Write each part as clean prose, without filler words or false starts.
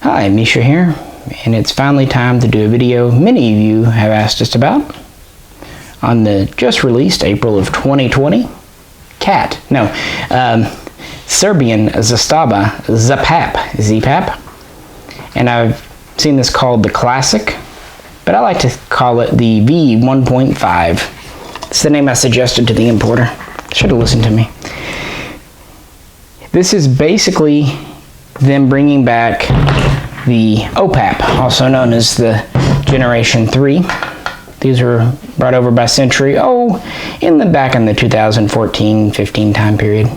Hi, Misha here, and it's finally time to do a video many of you have asked us about on the just released April of 2020 Serbian Zastava Z-PAP, Z-PAP, and I've seen this called the Classic, but I like to call it the V1.5. It's the name I suggested to the importer. Should have listened to me. This is basically them bringing back the OPAP, also known as the Generation 3. These were brought over by Century, in the 2014-15 time period.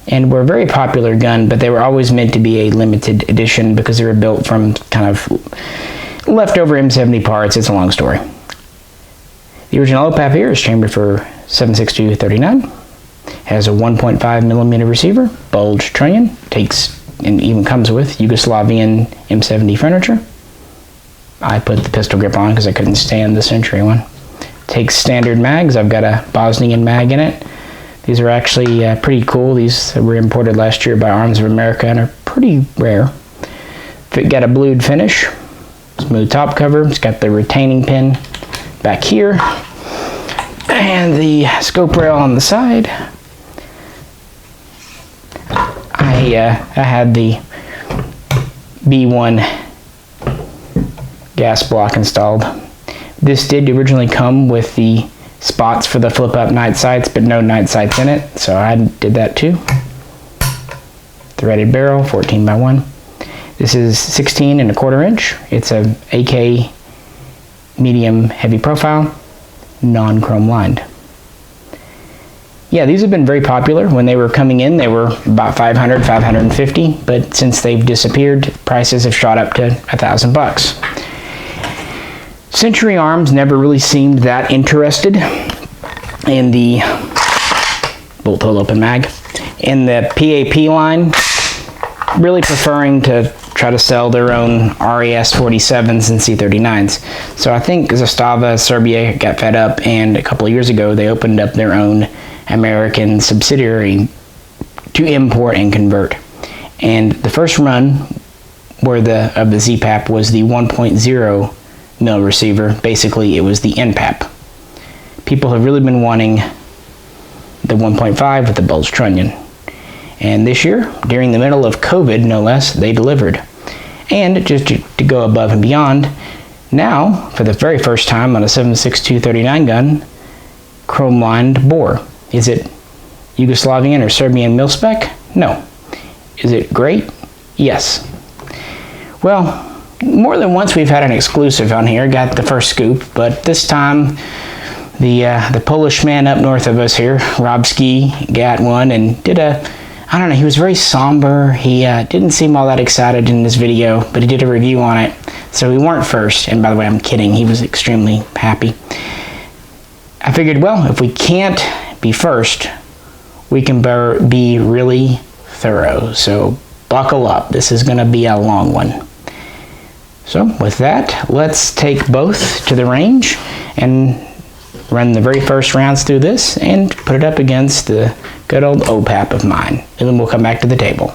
And were a very popular gun, but they were always meant to be a limited edition because they were built from kind of leftover M70 parts. It's a long story. The original OPAP here is chambered for 7.62-39. Has a 1.5mm receiver, buldged trunnion, takes and even comes with Yugoslavian M70 furniture. I put the pistol grip on because I couldn't stand the Century one. Takes standard mags. I've got a Bosnian mag in it. These are actually pretty cool. These were imported last year by Arms of America and are pretty rare. It got a blued finish, smooth top cover. It's got the retaining pin back here and the scope rail on the side. I had the B1 gas block installed. This did originally come with the spots for the flip-up night sights, but no night sights in it, so I did that too. Threaded barrel, 14x1. This is 16.25 inch. It's a AK medium heavy profile, non-chrome lined. Yeah, these have been very popular. When they were coming in, they were about $500, $550, but since they've disappeared, prices have shot up to $1,000. Century Arms never really seemed that interested in the bolt hole open mag, in the PAP line, really preferring to try to sell their own RES 47s and C39s. So I think Zastava Serbia got fed up, and a couple of years ago they opened up their own American subsidiary to import and convert. And the first run of the Z-PAP was the 1.0 mil receiver. Basically, it was the indepth. People have really been wanting the 1.5 with the bulged trunnion. And this year, during the middle of COVID, no less, they delivered. And just to go above and beyond, now, for the very first time on a 7.62-39 gun, chrome-lined bore. Is it Yugoslavian or Serbian mil-spec? No. Is it great? Yes. Well, more than once we've had an exclusive on here, got the first scoop, but this time the Polish man up north of us here, Robski, got one and did I don't know, he was very somber. He didn't seem all that excited in this video, but he did a review on it. So we weren't first, and by the way, I'm kidding, he was extremely happy. I figured, well, if we can't be first, we can be really thorough. So buckle up, this is gonna be a long one. So with that, let's take both to the range and run the very first rounds through this and put it up against the good old OPAP of mine. And then we'll come back to the table.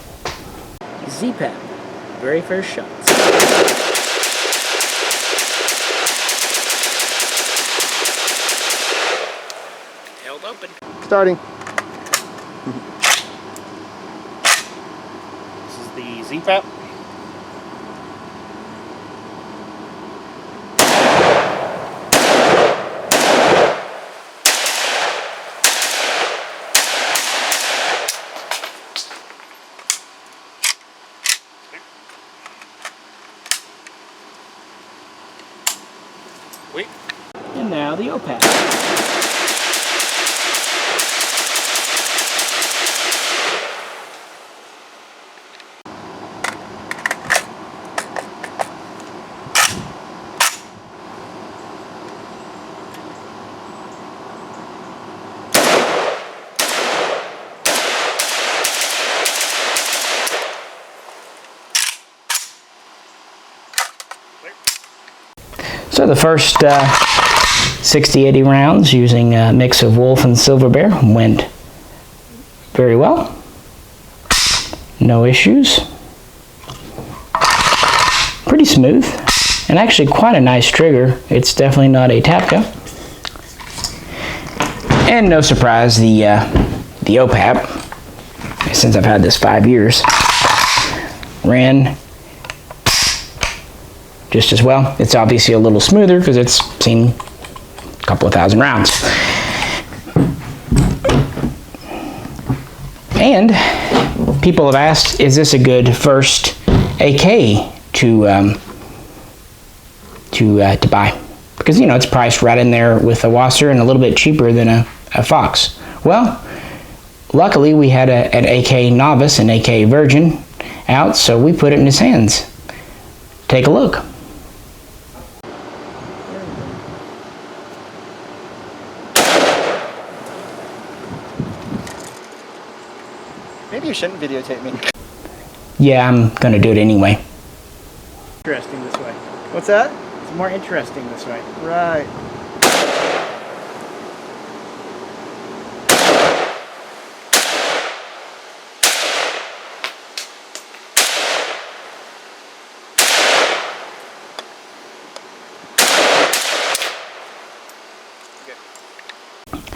Z-PAP, very first shots. Held open. Starting. This is the Z-PAP. And now the OPAP. So the first 60-80 rounds using a mix of Wolf and Silver Bear went very well. No issues. smooth and actually quite a nice trigger. It's definitely not a TAPCO. And no surprise, the OPAP, since I've had this 5 years, ran just as well. It's obviously a little smoother because it's seen a couple of thousand rounds. And people have asked, is this a good first AK to buy? Because, you know, it's priced right in there with a Wasser and a little bit cheaper than a Fox. Well, luckily we had an AK Novice and AK Virgin out, so we put it in his hands. Take a look. Maybe you shouldn't videotape me. Yeah, I'm gonna do it anyway. Interesting this way. What's that? It's more interesting this way. Right.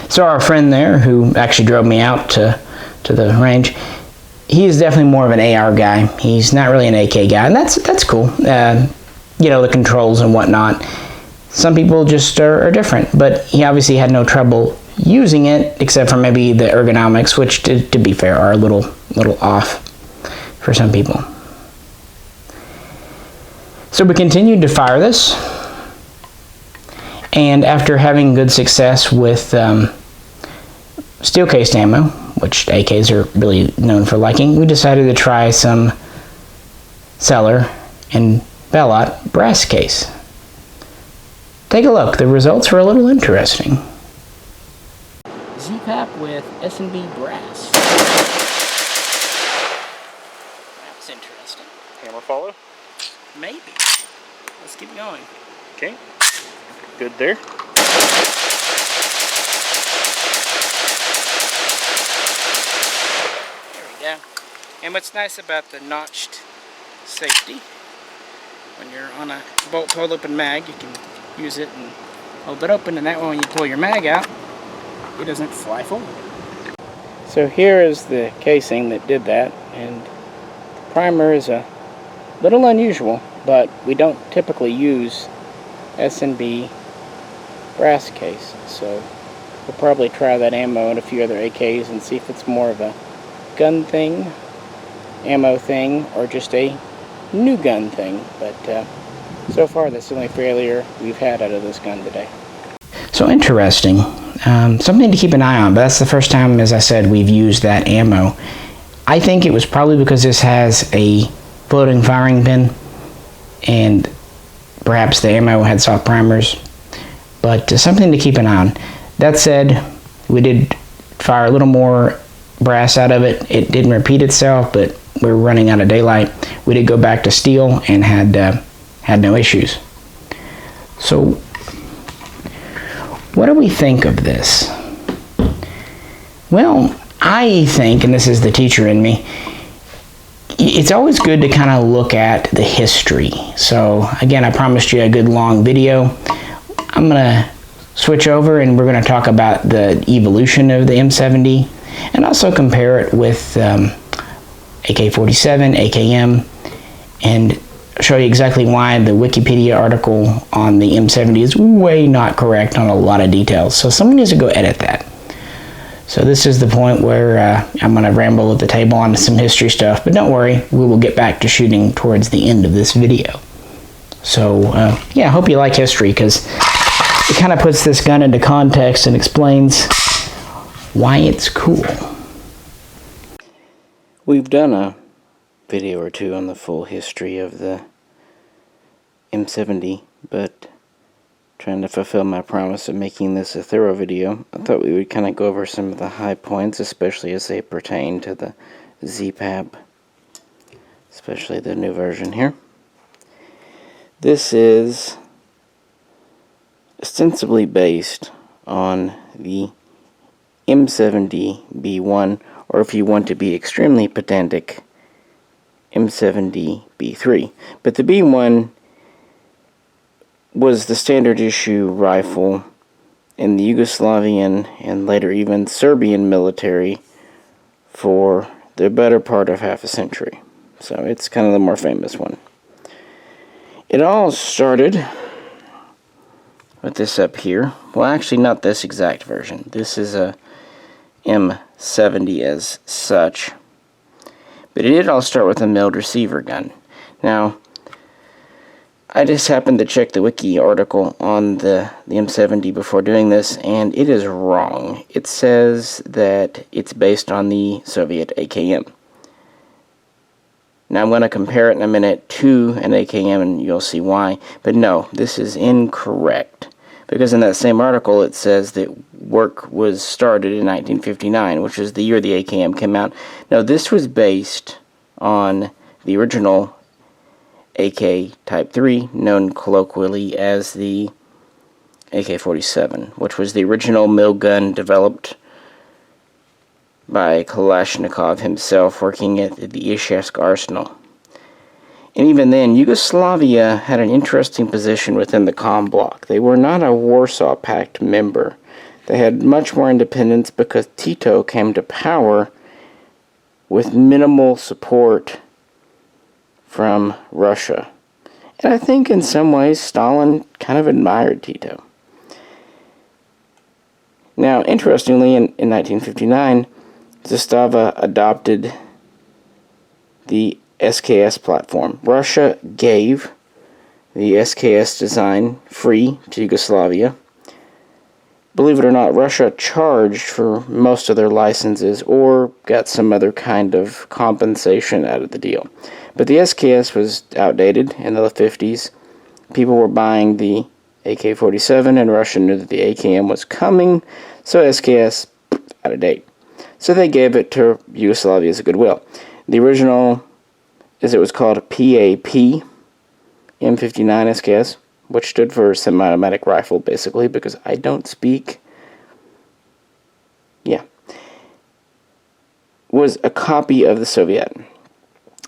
So our friend there, who actually drove me out to the range, he is definitely more of an AR guy. He's not really an AK guy, and that's cool. You know, the controls and whatnot. Some people just are different, but he obviously had no trouble using it, except for maybe the ergonomics, which, to be fair, are a little off for some people. So we continued to fire this, and after having good success with steel-cased ammo, which AKs are really known for liking, we decided to try some Cellar and Bellot brass case. Take a look. The results were a little interesting. Z-PAP with S&B brass. That's interesting. Hammer follow? Maybe. Let's keep going. Okay. Good there. Yeah, and what's nice about the notched safety, when you're on a bolt hole open mag, you can use it and hold it open, and that way when you pull your mag out, it doesn't fly forward. So here is the casing that did that, and the primer is a little unusual, but we don't typically use S&B brass case, so we'll probably try that ammo and a few other AKs and see if it's more of a gun thing, ammo thing, or just a new gun thing. But so far that's the only failure we've had out of this gun today. So interesting. Something to keep an eye on, but that's the first time, as I said, we've used that ammo. I think it was probably because this has a floating firing pin, and perhaps the ammo had soft primers, but something to keep an eye on. That said, we did fire a little more brass out of it. It didn't repeat itself, but we were running out of daylight. We did go back to steel and had no issues. So what do we think of this? Well, I think, and this is the teacher in me, it's always good to kind of look at the history. So again, I promised you a good long video. I'm gonna switch over and we're gonna talk about the evolution of the M70 and also compare it with AK-47, AKM, and show you exactly why the Wikipedia article on the M70 is way not correct on a lot of details. So someone needs to go edit that. So this is the point where I'm going to ramble at the table on some history stuff, but don't worry, we will get back to shooting towards the end of this video. So yeah, I hope you like history, because it kind of puts this gun into context and explains why it's cool. We've done a video or two on the full history of the M70, but trying to fulfill my promise of making this a thorough video, I thought we would kind of go over some of the high points, especially as they pertain to the Z-PAP, especially the new version here. This is ostensibly based on the M70B1, or if you want to be extremely pedantic, M70B3. But the B1 was the standard issue rifle in the Yugoslavian and later even Serbian military for the better part of half a century. So it's kind of the more famous one. It all started with this up here. Well, actually not this exact version. This is a M70 as such. But it did all start with a milled receiver gun. Now, I just happened to check the wiki article on the M70 before doing this, and it is wrong. It says that it's based on the Soviet AKM. Now I'm going to compare it in a minute to an AKM, and you'll see why. But no, this is incorrect. Because in that same article it says that work was started in 1959, which is the year the AKM came out. Now this was based on the original AK Type 3, known colloquially as the AK-47, which was the original mill gun developed by Kalashnikov himself working at the Izhevsk arsenal. And even then, Yugoslavia had an interesting position within the COM bloc. They were not a Warsaw Pact member. They had much more independence because Tito came to power with minimal support from Russia. And I think in some ways Stalin kind of admired Tito. Now, interestingly, in 1959, Zastava adopted the SKS platform. Russia gave the SKS design free to Yugoslavia. Believe it or not, Russia charged for most of their licenses or got some other kind of compensation out of the deal. But the SKS was outdated in the 50s. People were buying the AK-47, and Russia knew that the AKM was coming, so SKS, out of date. So they gave it to Yugoslavia as a goodwill. The original, as it was called, PAP, M59 SKS, which stood for semi-automatic rifle, basically, because I don't speak, was a copy of the Soviet.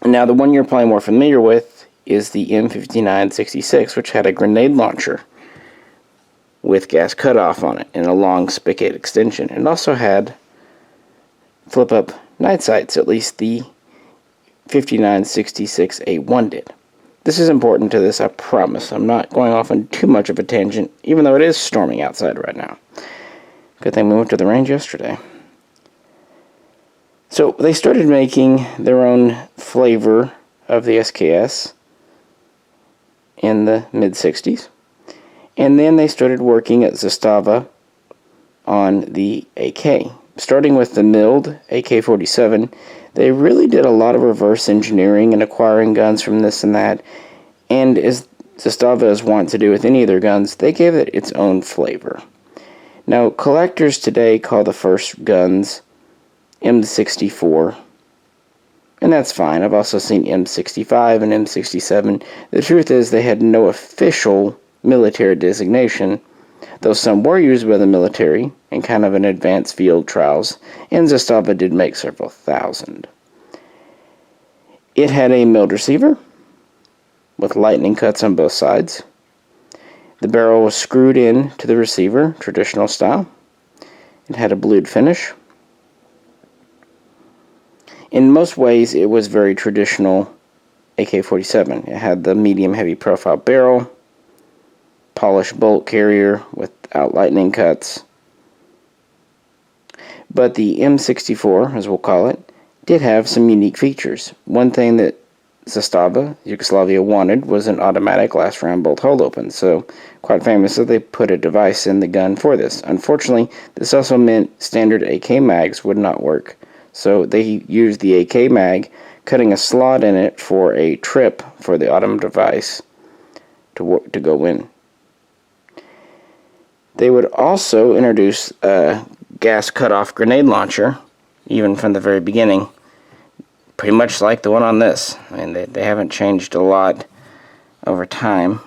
Now, the one you're probably more familiar with is the M59-66, which had a grenade launcher with gas cutoff on it and a long spigot extension. It also had flip-up night sights, at least the 59-66A1 did. This is important to this, I promise. I'm not going off on too much of a tangent, even though it is storming outside right now. Good thing we went to the range yesterday. So they started making their own flavor of the SKS in the mid-60s. And then they started working at Zastava on the AK. Starting with the milled AK-47, they really did a lot of reverse engineering and acquiring guns from this and that. And as Zastava is wont to do with any of their guns, they gave it its own flavor. Now, collectors today call the first guns M64, and that's fine. I've also seen M65 and M67. The truth is they had no official military designation, though some were used by the military in kind of an advanced field trials, and Zastava did make several thousand. It had a milled receiver with lightning cuts on both sides. The barrel was screwed in to the receiver, traditional style. It had a blued finish. In most ways, it was very traditional AK-47. It had the medium-heavy profile barrel, polished bolt carrier without lightning cuts. But the M64, as we'll call it, did have some unique features. One thing that Zastava, Yugoslavia, wanted was an automatic last-round bolt hole open, so quite famously they put a device in the gun for this. Unfortunately, this also meant standard AK mags would not work. So they used the AK mag, cutting a slot in it for a trip for the autumn device to go in. They would also introduce a gas cutoff grenade launcher, even from the very beginning, pretty much like the one on this. I mean, they haven't changed a lot over time,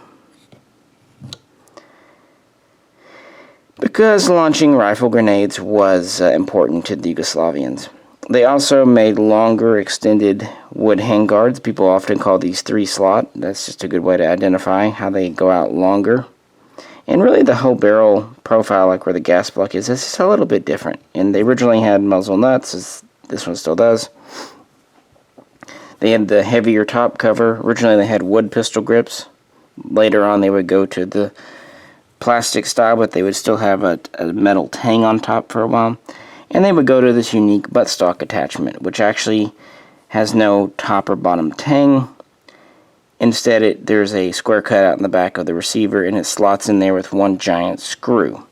because launching rifle grenades was important to the Yugoslavians. They also made longer extended wood handguards. People often call these 3-slot. That's just a good way to identify how they go out longer. And really the whole barrel profile, like where the gas block is just a little bit different. And they originally had muzzle nuts, as this one still does. They had the heavier top cover. Originally they had wood pistol grips. Later on they would go to the plastic style, but they would still have a metal tang on top for a while. And they would go to this unique buttstock attachment, which actually has no top or bottom tang. Instead, there's a square cutout in the back of the receiver, and it slots in there with one giant screw.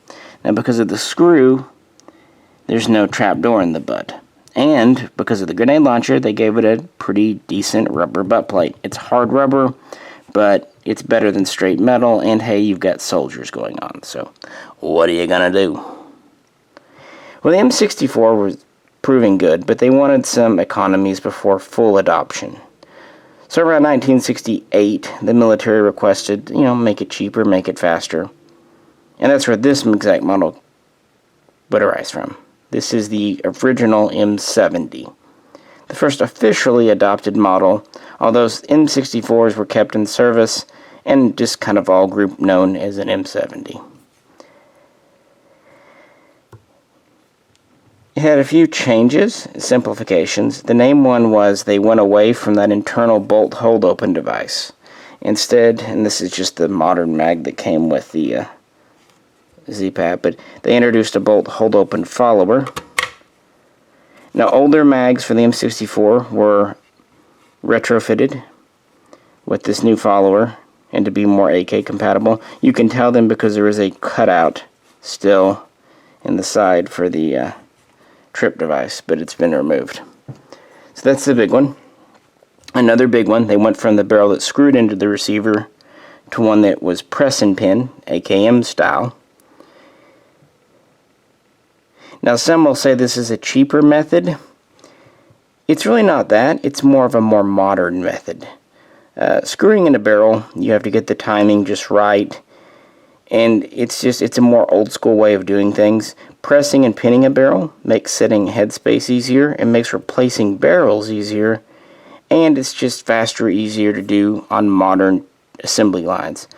Now, because of the screw, there's no trap door in the butt. And because of the grenade launcher, they gave it a pretty decent rubber butt plate. It's hard rubber, but it's better than straight metal, and hey, you've got soldiers going on. So, what are you gonna do? Well, the M64 was proving good, but they wanted some economies before full adoption. So around 1968, the military requested, make it cheaper, make it faster. And that's where this exact model would arise from. This is the original M70. The first officially adopted model, although M64s were kept in service and just kind of all group known as an M70. It had a few changes, simplifications. The main one was they went away from that internal bolt hold open device. Instead, and this is just the modern mag that came with the Z-PAP, but they introduced a bolt hold open follower. Now, older mags for the M64 were retrofitted with this new follower, and to be more AK compatible. You can tell them because there is a cutout still in the side for the trip device, but it's been removed. So that's the big one. Another big one, they went from the barrel that screwed into the receiver to one that was press and pin, AKM style. Now some will say this is a cheaper method. It's really not that, it's more of a more modern method. Screwing in a barrel, you have to get the timing just right, and it's a more old school way of doing things. Pressing and pinning a barrel makes setting headspace easier and makes replacing barrels easier, and it's just faster, easier to do on modern assembly lines.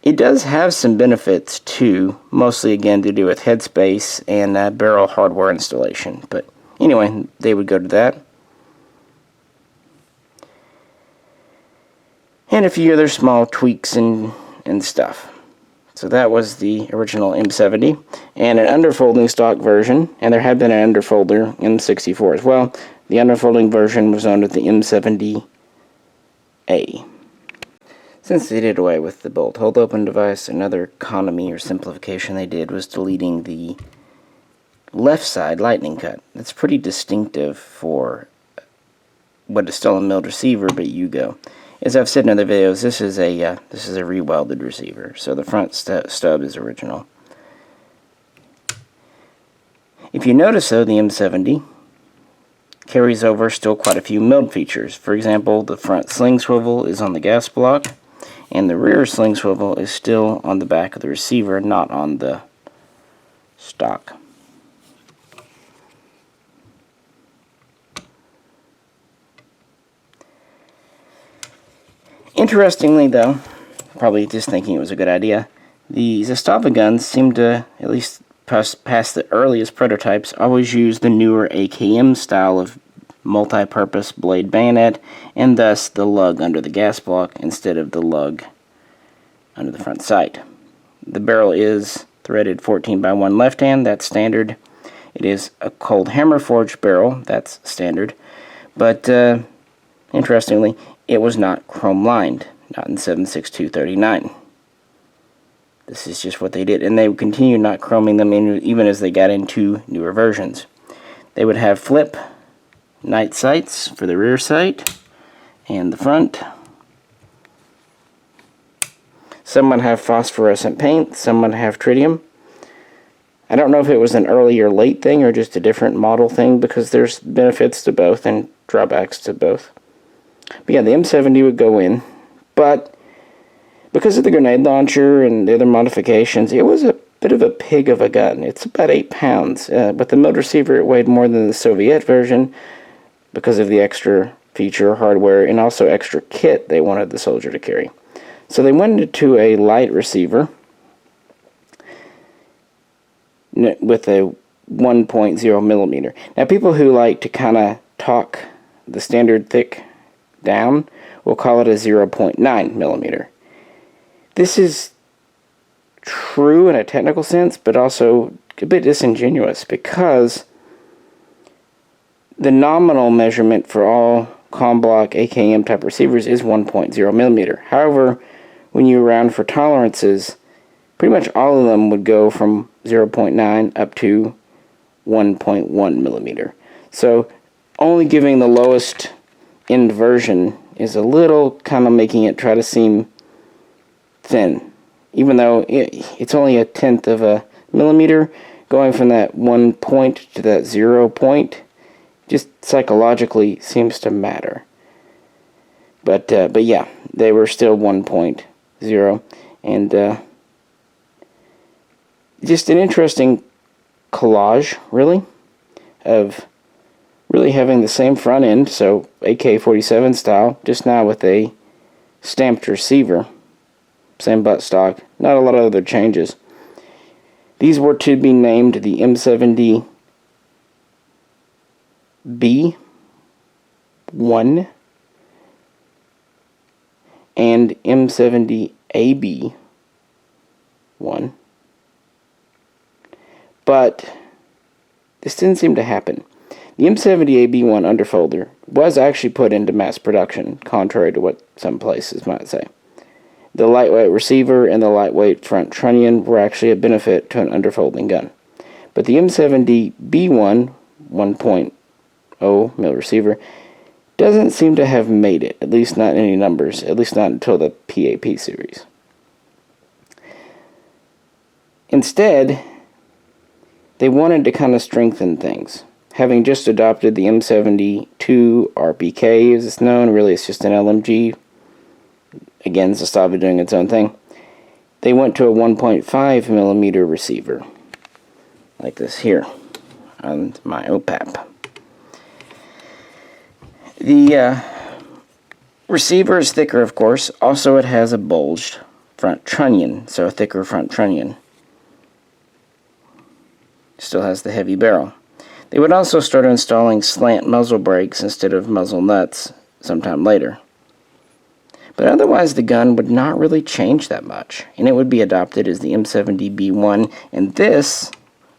It does have some benefits too, mostly again to do with headspace and barrel hardware installation, but anyway, they would go to that. And a few other small tweaks and stuff. So that was the original M70, and an underfolding stock version, and there had been an underfolder M64 as well. The underfolding version was known as the M70A. Since they did away with the bolt hold open device, another economy or simplification they did was deleting the left side lightning cut. That's pretty distinctive for what is still a milled receiver, but you go. As I've said in other videos, this is a re-welded receiver, so the front stub is original. If you notice though, the M70 carries over still quite a few milled features. For example, the front sling swivel is on the gas block, and the rear sling swivel is still on the back of the receiver, not on the stock. Interestingly though, probably just thinking it was a good idea, the Zastava guns seem to, at least past the earliest prototypes, always use the newer AKM style of multi-purpose blade bayonet, and thus the lug under the gas block instead of the lug under the front sight. The barrel is threaded 14x1 left hand, that's standard. It is a cold hammer forged barrel, that's standard. But interestingly, it was not chrome-lined, not in 76239. This is just what they did, and they would continue not chroming them even as they got into newer versions. They would have flip night sights for the rear sight and the front. Some would have phosphorescent paint, some would have tritium. I don't know if it was an early or late thing or just a different model thing, because there's benefits to both and drawbacks to both. But yeah, the M70 would go in, but because of the grenade launcher and the other modifications, it was a bit of a pig of a gun. It's about 8 pounds. With the milled receiver, it weighed more than the Soviet version because of the extra feature hardware and also extra kit they wanted the soldier to carry. So they went to a light receiver with a 1.0 millimeter. Now, people who like to kind of talk the standard thick down will call it a 0.9 millimeter. This is true in a technical sense, but also a bit disingenuous, because the nominal measurement for all comm block AKM type receivers is 1.0 millimeter. However, when you round for tolerances, pretty much all of them would go from 0.9 up to 1.1 millimeter. So only giving the lowest end version is a little kind of making it try to seem thin, even though it's only a tenth of a millimeter. Going from that 1 point to that 0 point just psychologically seems to matter. But yeah, they were still 1.0, and just an interesting collage, really, of really having the same front end, so AK-47 style, just now with a stamped receiver, same buttstock, not a lot of other changes. These were to be named the M70B1 and M70AB1. But this didn't seem to happen. The M70AB1 underfolder was actually put into mass production, contrary to what some places might say. The lightweight receiver and the lightweight front trunnion were actually a benefit to an underfolding gun. But the M70B1 1.0 mil receiver doesn't seem to have made it, at least not in any numbers, at least not until the PAP series. Instead, they wanted to kind of strengthen things. Having just adopted the M72 RPK, as it's known, really it's just an LMG. Again, Zastava doing its own thing. They went to a 1.5 millimeter receiver, like this here, on my OPAP. The receiver is thicker, of course. Also, it has a bulged front trunnion, so a thicker front trunnion. Still has the heavy barrel. They would also start installing slant muzzle brakes instead of muzzle nuts sometime later. But otherwise, the gun would not really change that much, and it would be adopted as the M70B1, and this,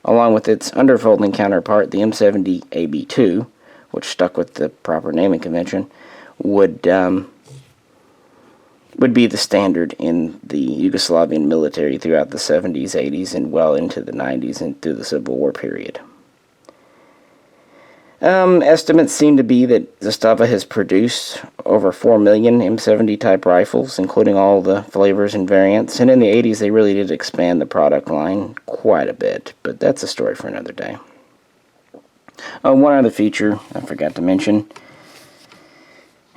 along with its underfolding counterpart, the M70AB2, which stuck with the proper naming convention, would be the standard in the Yugoslavian military throughout the 70s, 80s, and well into the 90s and through the Civil War period. Estimates seem to be that Zastava has produced over 4 million M70 type rifles, including all the flavors and variants, and in the 80s they really did expand the product line quite a bit, but that's a story for another day. One other feature I forgot to mention.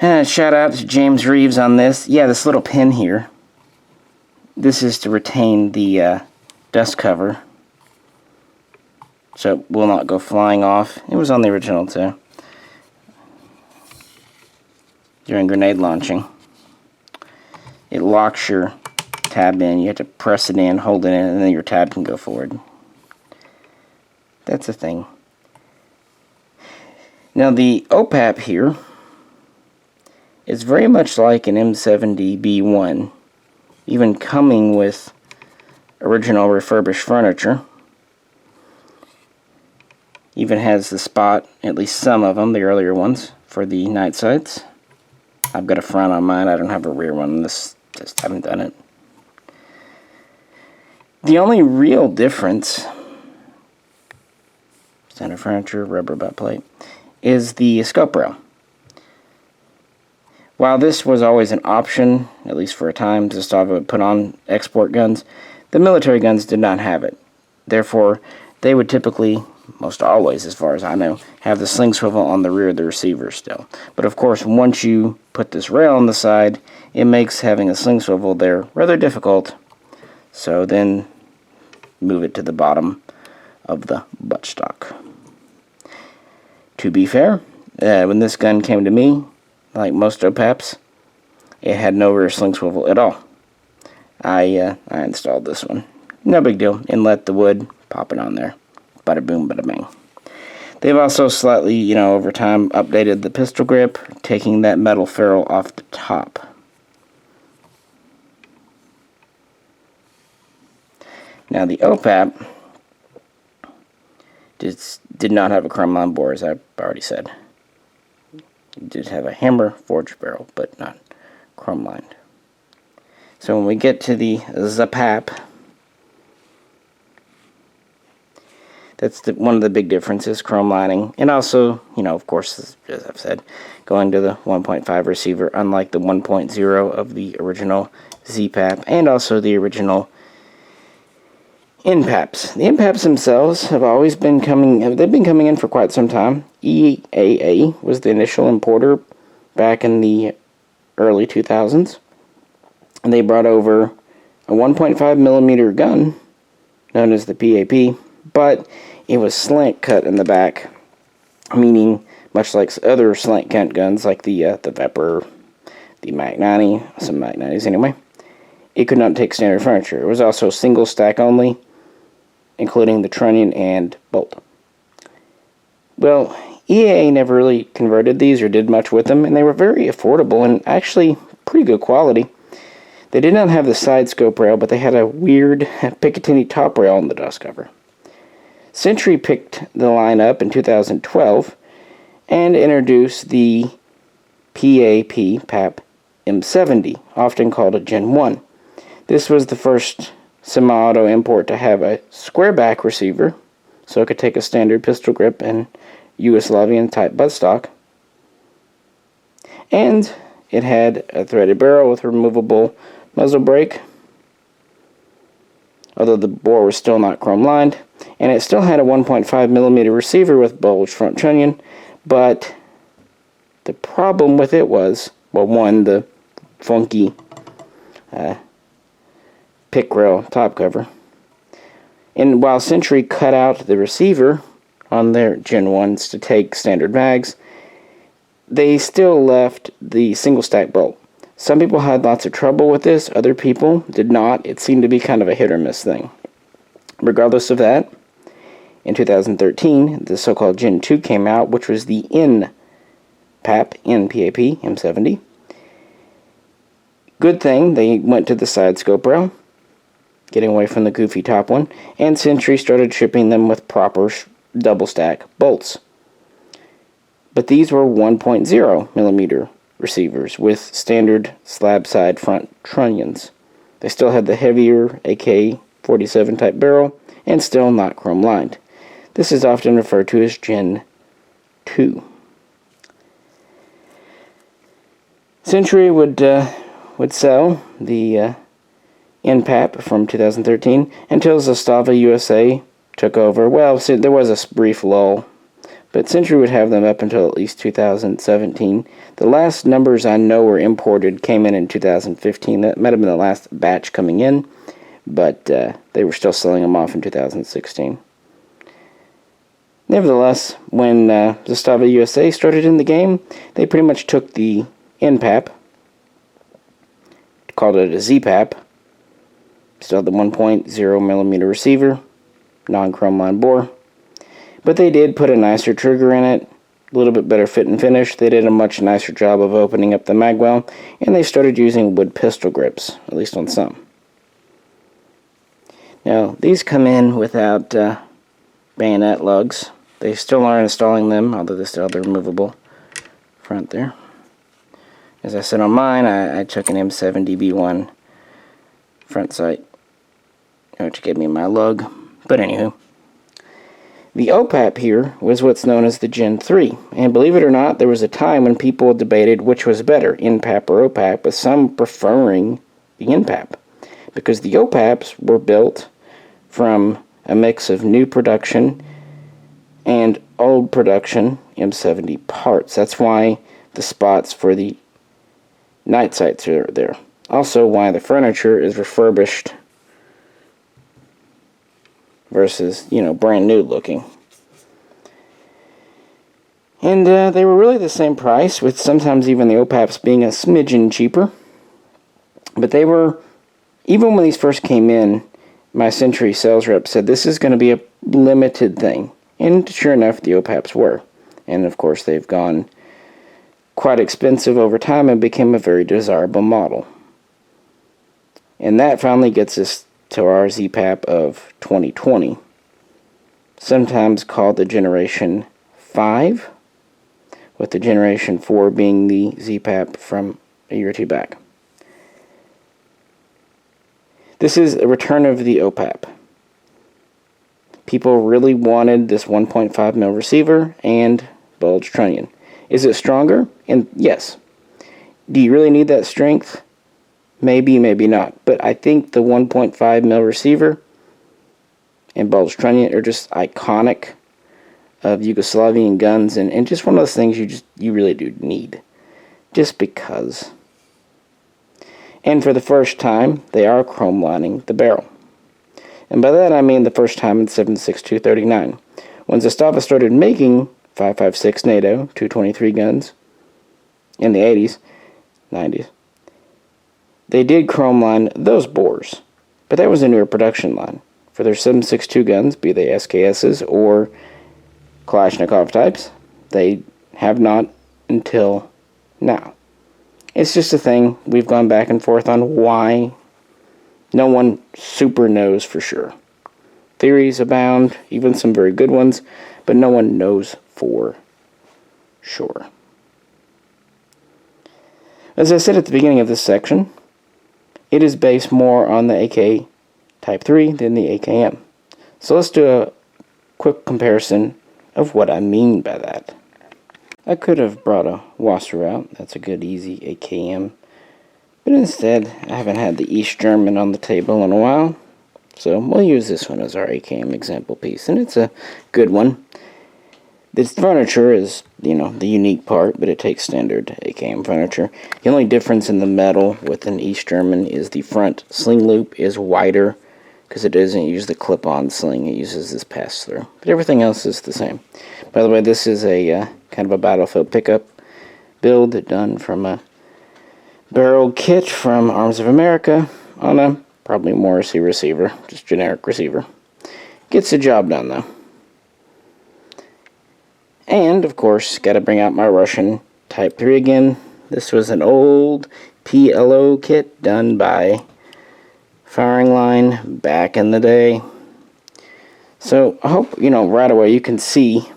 Shout out to James Reeves on this. Yeah, this little pin here. This is to retain the dust cover, so it will not go flying off. It was on the original too, during grenade launching. It locks your tab in. You have to press it in, hold it in, and then your tab can go forward. That's a thing. Now the OPAP here is very much like an M70B1, even coming with original refurbished furniture. Even has the spot, at least some of them, the earlier ones, for the night sights. I've got a front on mine, I don't have a rear one, just haven't done it. The only real difference, center furniture, rubber butt plate, is the scope rail. While this was always an option, at least for a time, Zastava would put on export guns, the military guns did not have it. Therefore, they would typically, most always as far as I know, have the sling swivel on the rear of the receiver still. But of course, once you put this rail on the side, it makes having a sling swivel there rather difficult. So then move it to the bottom of the buttstock. To be fair, when this gun came to me, like most OPAPs, it had no rear sling swivel at all. I installed this one. No big deal. Inlet the wood, pop it on there. Bada boom, bada bang. They've also slightly, over time updated the pistol grip, taking that metal ferrule off the top. Now the OPAP did not have a chromelined bore, as I've already said. It did have a hammer forged barrel, but not chromelined. So when we get to the Z-PAP, that's one of the big differences, chrome lining. And also, of course, as I've said, going to the 1.5 receiver, unlike the 1.0 of the original Z-PAP, and also the original indepths. The indepths themselves have always been they've been coming in for quite some time. EAA was the initial importer back in the early 2000s. And they brought over a 1.5 millimeter gun, known as the PAP, but it was slant cut in the back, meaning much like other slant cut guns like the Viper, the Mac 90, some Mac 90s anyway, it could not take standard furniture. It was also single stack only, including the trunnion and bolt. Well, EAA never really converted these or did much with them, and they were very affordable and actually pretty good quality. They did not have the side scope rail, but they had a weird Picatinny top rail on the dust cover. Century picked the line up in 2012 and introduced the PAP M70, often called a Gen 1. This was the first semi-auto import to have a square back receiver, so it could take a standard pistol grip and Yugoslavian type buttstock. And it had a threaded barrel with removable muzzle brake, although the bore was still not chrome lined, and it still had a 1.5 millimeter receiver with bulged front trunnion, but the problem with it was, well, one, the funky pick rail top cover. And while Century cut out the receiver on their Gen 1s to take standard mags, they still left the single stack bolt. Some people had lots of trouble with this, other people did not. It seemed to be kind of a hit or miss thing. Regardless of that, in 2013, the so-called Gen 2 came out, which was the NPAP M70. Good thing they went to the side scope rail, getting away from the goofy top one, and Century started shipping them with proper double stack bolts. But these were 1.0 millimeter receivers with standard slab side front trunnions. They still had the heavier AK-47 type barrel and still not chrome lined. This is often referred to as Gen 2. Century would sell the NPAP from 2013 until Zastava-USA took over. Well, there was a brief lull, but Century would have them up until at least 2017. The last numbers I know were imported came in 2015. That might have been the last batch coming in, but they were still selling them off in 2016. Nevertheless, when Zastava-USA started in the game, they pretty much took the NPAP, called it a Z-PAP, still had the 1.0 millimeter receiver, non-chrome line bore, but they did put a nicer trigger in it, a little bit better fit and finish. They did a much nicer job of opening up the magwell, and they started using wood pistol grips, at least on some. Now, these come in without bayonet lugs. They still are installing them, although they still have the removable front there. As I said on mine, I took an M70B1 front sight, which gave me my lug. But anywho, the OPAP here was what's known as the Gen 3. And believe it or not, there was a time when people debated which was better, NPAP or OPAP, with some preferring the NPAP, because the OPAPs were built from a mix of new production and old production M70 parts. That's why the spots for the night sights are there. Also why the furniture is refurbished versus, you know, brand new looking. And they were really the same price, with sometimes even the OPAPs being a smidgen cheaper. But they were, even when these first came in, my Century sales rep said this is going to be a limited thing. And sure enough, the OPAPs were. And of course, they've gone quite expensive over time and became a very desirable model. And that finally gets us to our Z-PAP of 2020, sometimes called the Generation 5, with the Generation 4 being the Z-PAP from a year or two back. This is a return of the OPAP. People really wanted this 1.5mm receiver and buldged trunnion. Is it stronger? And yes. Do you really need that strength? Maybe, maybe not. But I think the 1.5mm receiver and buldged trunnion are just iconic of Yugoslavian guns, and just one of those things you really do need. Just because. And for the first time, they are chrome lining the barrel. And by that I mean the first time in 7.6239. When Zastava started making 5.56 NATO 223 guns in the 80s, 90s, they did chrome line those bores. But that was a newer production line. For their 7.62 guns, be they SKSs or Kalashnikov types, they have not until now. It's just a thing we've gone back and forth on why. No one super knows for sure. Theories abound, even some very good ones, but no one knows for sure. As I said at the beginning of this section, it is based more on the AK Type 3 than the AKM. So let's do a quick comparison of what I mean by that. I could have brought a Wasser out. That's a good easy AKM. But instead, I haven't had the East German on the table in a while. So we'll use this one as our AKM example piece. And it's a good one. This furniture is, you know, the unique part, but it takes standard AKM furniture. The only difference in the metal with an East German is the front sling loop is wider, because it doesn't use the clip-on sling, it uses this pass-through. But everything else is the same. By the way, this is a kind of a battlefield pickup build done from a barrel kit from Arms of America on a probably Morrissey receiver, just generic receiver. Gets the job done though. And of course, got to bring out my Russian Type 3 again. This was an old PLO kit done by Firing Line back in the day. So I hope, you know, right away you can see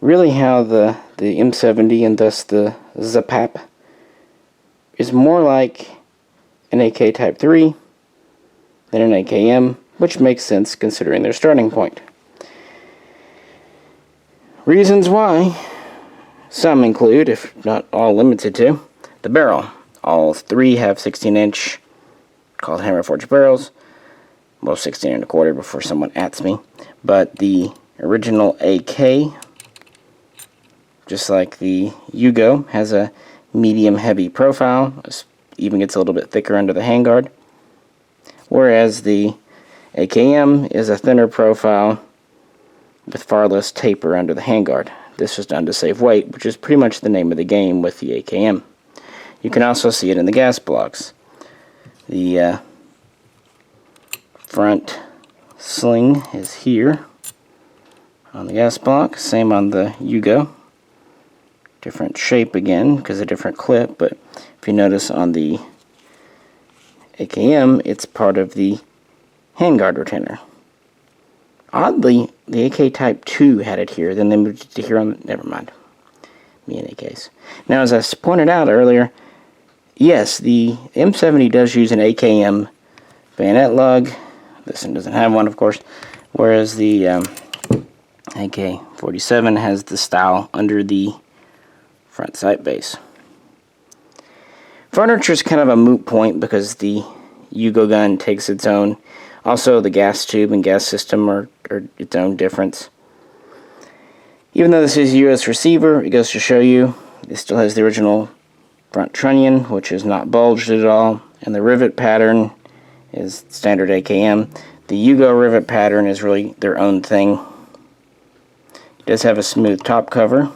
really how the M70 and thus the ZPAP is more like an AK Type 3 than an AKM, which makes sense considering their starting point. Reasons why, some include, if not all limited to, the barrel. All three have 16-inch, called hammer forged barrels. Well, 16 1/4 before someone ats me. But the original AK, just like the Yugo, has a medium heavy profile, even gets a little bit thicker under the handguard, whereas the AKM is a thinner profile with far less taper under the handguard. This was done to save weight, which is pretty much the name of the game with the AKM. You can also see it in the gas blocks. The front sling is here on the gas block, same on the Yugo. Different shape again, because a different clip, but if you notice on the AKM, it's part of the handguard retainer. Oddly, the AK Type 2 had it here, then they moved it to here on, never mind. Me and AKs. Now, as I pointed out earlier, yes, the M70 does use an AKM Bayonet Lug. This one doesn't have one, of course, whereas the AK-47 has the style under the front sight base. Furniture is kind of a moot point because the Yugo gun takes its own. Also, the gas tube and gas system are its own difference. Even though this is a US receiver, it goes to show you it still has the original front trunnion, which is not bulged at all, and the rivet pattern is standard AKM. The Yugo rivet pattern is really their own thing. It does have a smooth top cover,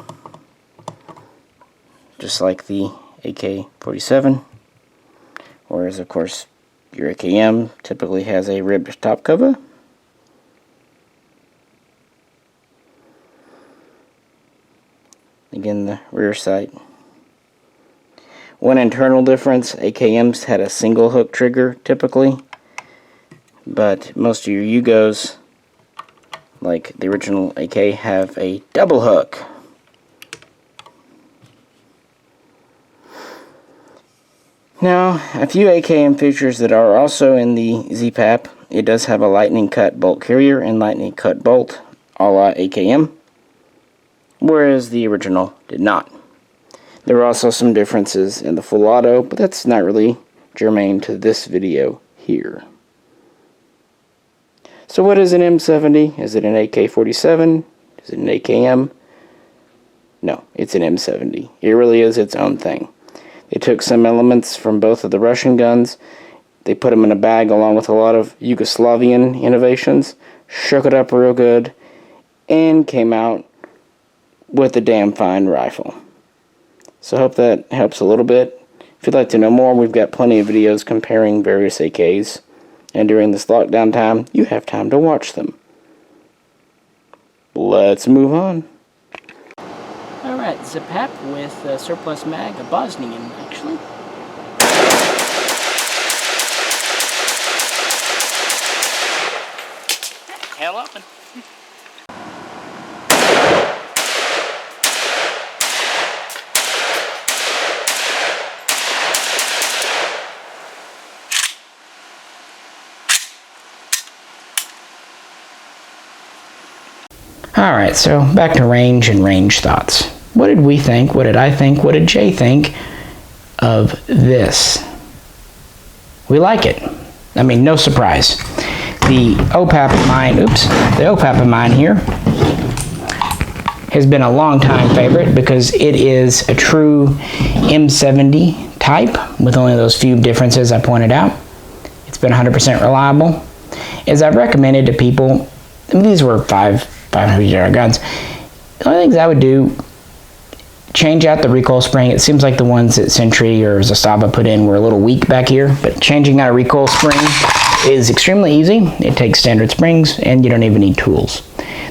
just like the AK-47, whereas of course your AKM typically has a ribbed top cover. Again, the rear sight. One internal difference, AKMs had a single hook trigger typically, but most of your Yugos, like the original AK, have a double hook. Now, a few Akm features that are also in the Z-PAP. It does have a lightning cut bolt carrier and lightning cut bolt, a la AKM, whereas the original did not. There are also some differences in the full auto, but that's not really germane to this video here. So what is an M70? Is it an AK-47? Is it an AKM? No, it's an M70. It really is its own thing. They took some elements from both of the Russian guns, they put them in a bag along with a lot of Yugoslavian innovations, shook it up real good, and came out with a damn fine rifle. So I hope that helps a little bit. If you'd like to know more, we've got plenty of videos comparing various AKs, and during this lockdown time, you have time to watch them. Let's move on. Alright, Z-PAP with a surplus mag, a Bosnian actually. Hell open. Alright, so back to range and range thoughts. What did we think? What did I think? What did Jay think of this? We like it. I mean, no surprise. The OPAP of mine, the OPAP of mine here has been a long time favorite because it is a true M70 type with only those few differences I pointed out. It's been 100% reliable. As I've recommended to people, I mean, these were 500 guns. The only things I would do, change out the recoil spring. It seems like the ones that Sentry or Zastava put in were a little weak back here, but changing out a recoil spring is extremely easy. It takes standard springs and you don't even need tools.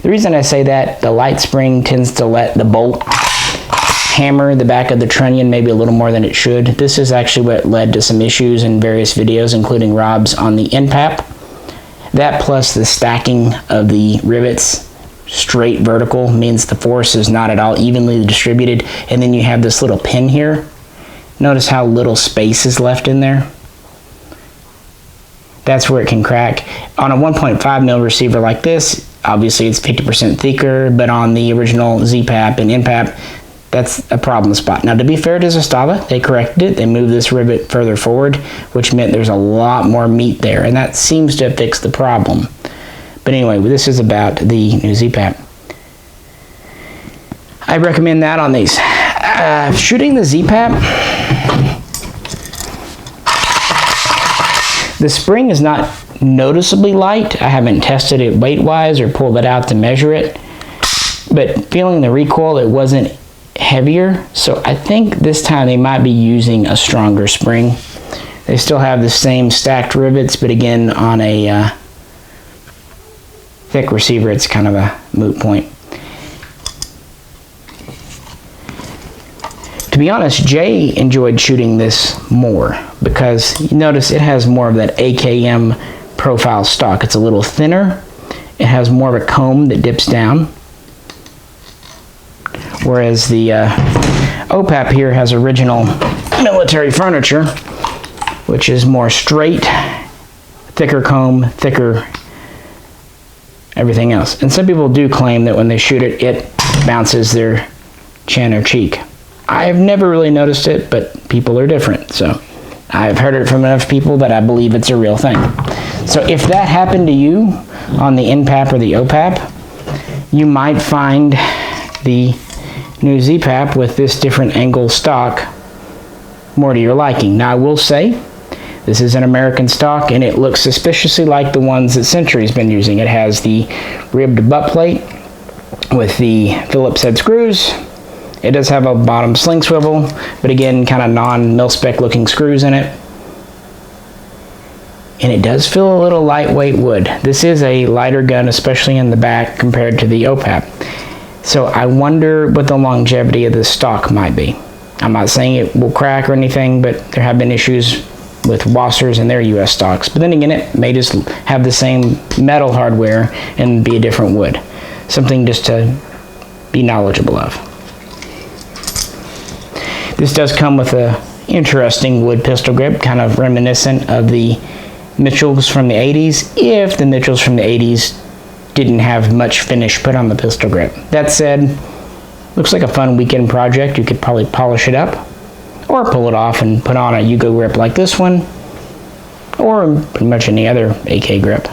The reason I say that, the light spring tends to let the bolt hammer the back of the trunnion maybe a little more than it should. This is actually what led to some issues in various videos, including Rob's on the M-PAP. That plus the stacking of the rivets straight vertical means the force is not at all evenly distributed, and then you have this little pin here. Notice how little space is left in there. That's where it can crack. On a 1.5 mil receiver like this, obviously it's 50% thicker, but on the original Z-PAP and M-PAP, that's a problem spot. Now, to be fair to Zastava, they corrected it. They moved this rivet further forward, which meant there's a lot more meat there, and that seems to have fixed the problem. But anyway, this is about the new Z-PAP. I recommend that on these. Shooting the Z-PAP, the spring is not noticeably light. I haven't tested it weight-wise or pulled it out to measure it. But feeling the recoil, it wasn't heavier. So I think this time they might be using a stronger spring. They still have the same stacked rivets, but again, on a thick receiver, it's kind of a moot point. To be honest, Jay enjoyed shooting this more because you notice it has more of that AKM profile stock. It's a little thinner. It has more of a comb that dips down. Whereas the OPAP here has original military furniture, which is more straight, thicker comb, thicker everything else. And some people do claim that when they shoot it, it bounces their chin or cheek. I've never really noticed it, but people are different. So I've heard it from enough people that I believe it's a real thing. So if that happened to you on the M-PAP or the OPAP, you might find the new Z-PAP with this different angle stock more to your liking. Now I will say This is an American stock, and it looks suspiciously like the ones that Century's been using. It has the ribbed butt plate with the Phillips head screws. It does have a bottom sling swivel, but again, kind of non-mil-spec looking screws in it. And it does feel a little lightweight wood. This is a lighter gun, especially in the back, compared to the OPAP. So I wonder what the longevity of this stock might be. I'm not saying it will crack or anything, but there have been issues with Wassers and their US stocks. But then again, it may just have the same metal hardware and be a different wood. Something just to be knowledgeable of. This does come with a interesting wood pistol grip, kind of reminiscent of the Mitchells from the 80s, if the Mitchells from the 80s didn't have much finish put on the pistol grip. That said, looks like a fun weekend project. You could probably polish it up or pull it off and put on a Yugo grip like this one, or pretty much any other AK grip.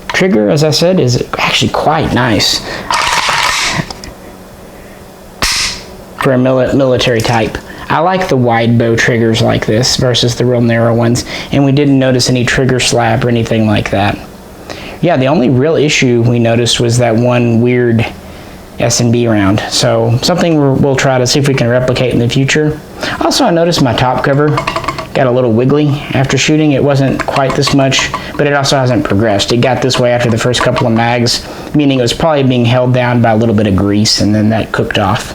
Trigger, as I said, is actually quite nice for a military type. I like the wide bow triggers like this versus the real narrow ones, and we didn't notice any trigger slap or anything like that. Yeah, the only real issue we noticed was that one weird S&B round. So something we'll try to see if we can replicate in the future. Also, I noticed my top cover got a little wiggly after shooting. It wasn't quite this much, but it also hasn't progressed. It got this way after the first couple of mags, meaning it was probably being held down by a little bit of grease, and then that cooked off.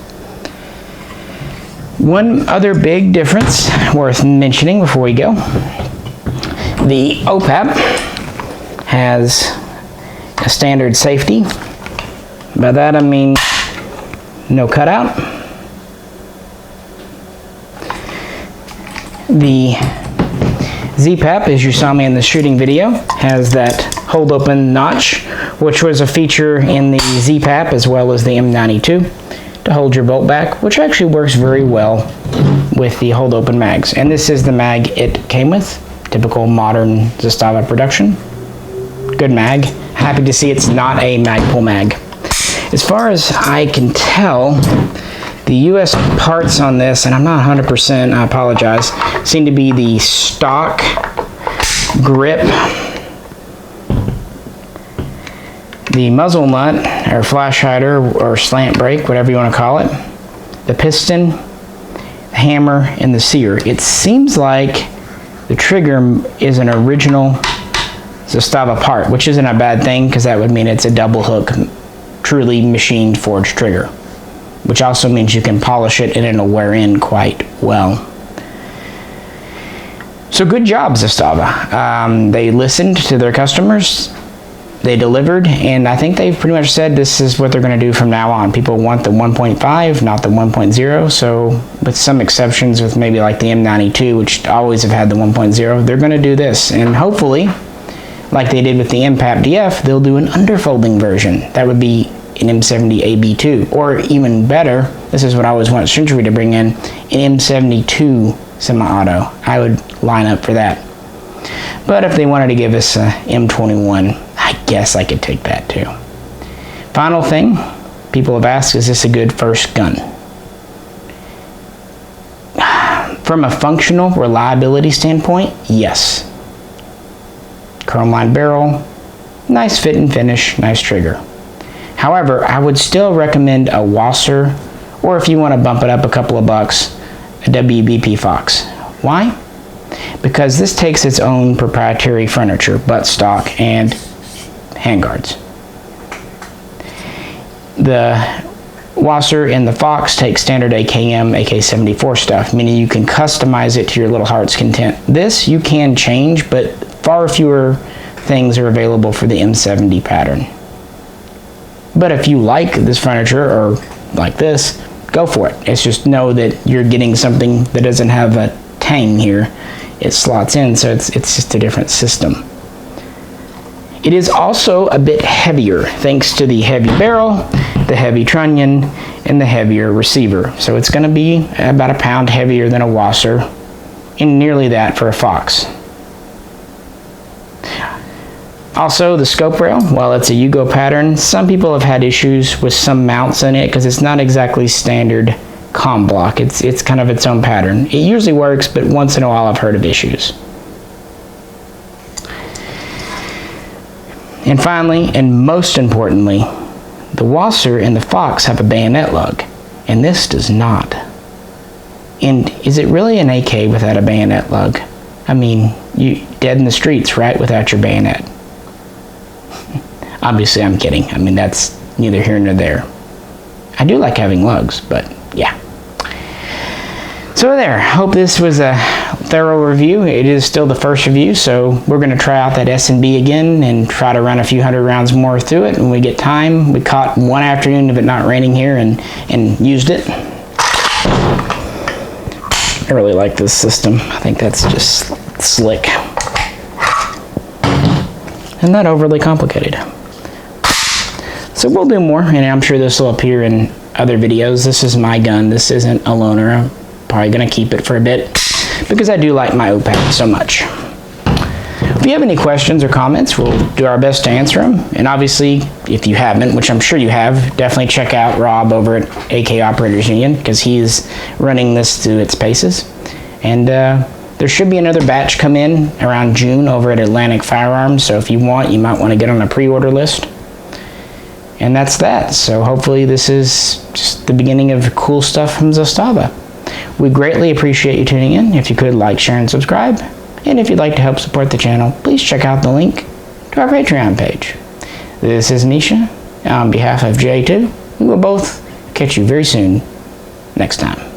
One other big difference worth mentioning before we go. The OPAP has a standard safety. By that I mean no cutout. The Z-PAP, as you saw me in the shooting video, has that hold open notch, which was a feature in the Z-PAP as well as the M92 to hold your bolt back, which actually works very well with the hold open mags. And this is the mag it came with, typical modern Zastava production. Good mag. Happy to see it's not a Magpul mag. As far as I can tell, the US parts on this, and I'm not 100%, I apologize, seem to be the stock grip, the muzzle nut, or flash hider, or slant brake, whatever you want to call it, the piston, the hammer, and the sear. It seems like the trigger is an original Zastava part, which isn't a bad thing because that would mean it's a double hook, truly machined forged trigger, which also means you can polish it and it'll wear in quite well. So good job, Zastava. They listened to their customers, they delivered, and I think they've pretty much said this is what they're going to do from now on. People want the 1.5, not the 1.0, so with some exceptions with maybe like the M92, which always have had the 1.0, they're going to do this, and hopefully, like they did with the M-PAP DF, they'll do an underfolding version. That would be an M70AB2, or even better, this is what I always want Century to bring in, an M72 semi-auto. I would line up for that. But if they wanted to give us a M21, I guess I could take that too. Final thing, people have asked, is this a good first gun? From a functional reliability standpoint, yes. Chromelined barrel, nice fit and finish, nice trigger. However, I would still recommend a Wasser, or if you want to bump it up a couple of bucks, a WBP Fox. Why? Because this takes its own proprietary furniture, buttstock, and handguards. The Wasser and the Fox take standard AKM, AK-74 stuff, meaning you can customize it to your little heart's content. This you can change, but far fewer things are available for the M70 pattern. But if you like this furniture, or like this, go for it. It's just know that you're getting something that doesn't have a tang here. It slots in, so it's just a different system. It is also a bit heavier, thanks to the heavy barrel, the heavy trunnion, and the heavier receiver. So it's going to be about a pound heavier than a Wasser, and nearly that for a Fox. Also, the scope rail, while it's a Yugo pattern, some people have had issues with some mounts in it because it's not exactly standard comm block. It's kind of its own pattern. It usually works, but once in a while I've heard of issues. And finally, and most importantly, the Wasser and the Fox have a bayonet lug, and this does not. And is it really an AK without a bayonet lug? I mean, you dead in the streets, right, without your bayonet. Obviously, I'm kidding. I mean, that's neither here nor there. I do like having lugs, but yeah. So there, hope this was a thorough review. It is still the first review, so we're going to try out that S&B again and try to run a few hundred rounds more through it when we get time. We caught one afternoon of it not raining here and used it. I really like this system. I think that's just slick and not overly complicated. So we'll do more, and I'm sure this will appear in other videos. This is my gun. This isn't a loaner. I'm probably going to keep it for a bit because I do like my OPAP so much. If you have any questions or comments, we'll do our best to answer them. And obviously, if you haven't, which I'm sure you have, definitely check out Rob over at AK Operators Union because he is running this to its paces. And there should be another batch come in around June over at Atlantic Firearms. So if you want, you might want to get on a pre-order list. And that's that. So hopefully this is just the beginning of cool stuff from Zastava. We greatly appreciate you tuning in. If you could, like, share, and subscribe. And if you'd like to help support the channel, please check out the link to our Patreon page. This is Misha. On behalf of J2, we will both catch you very soon next time.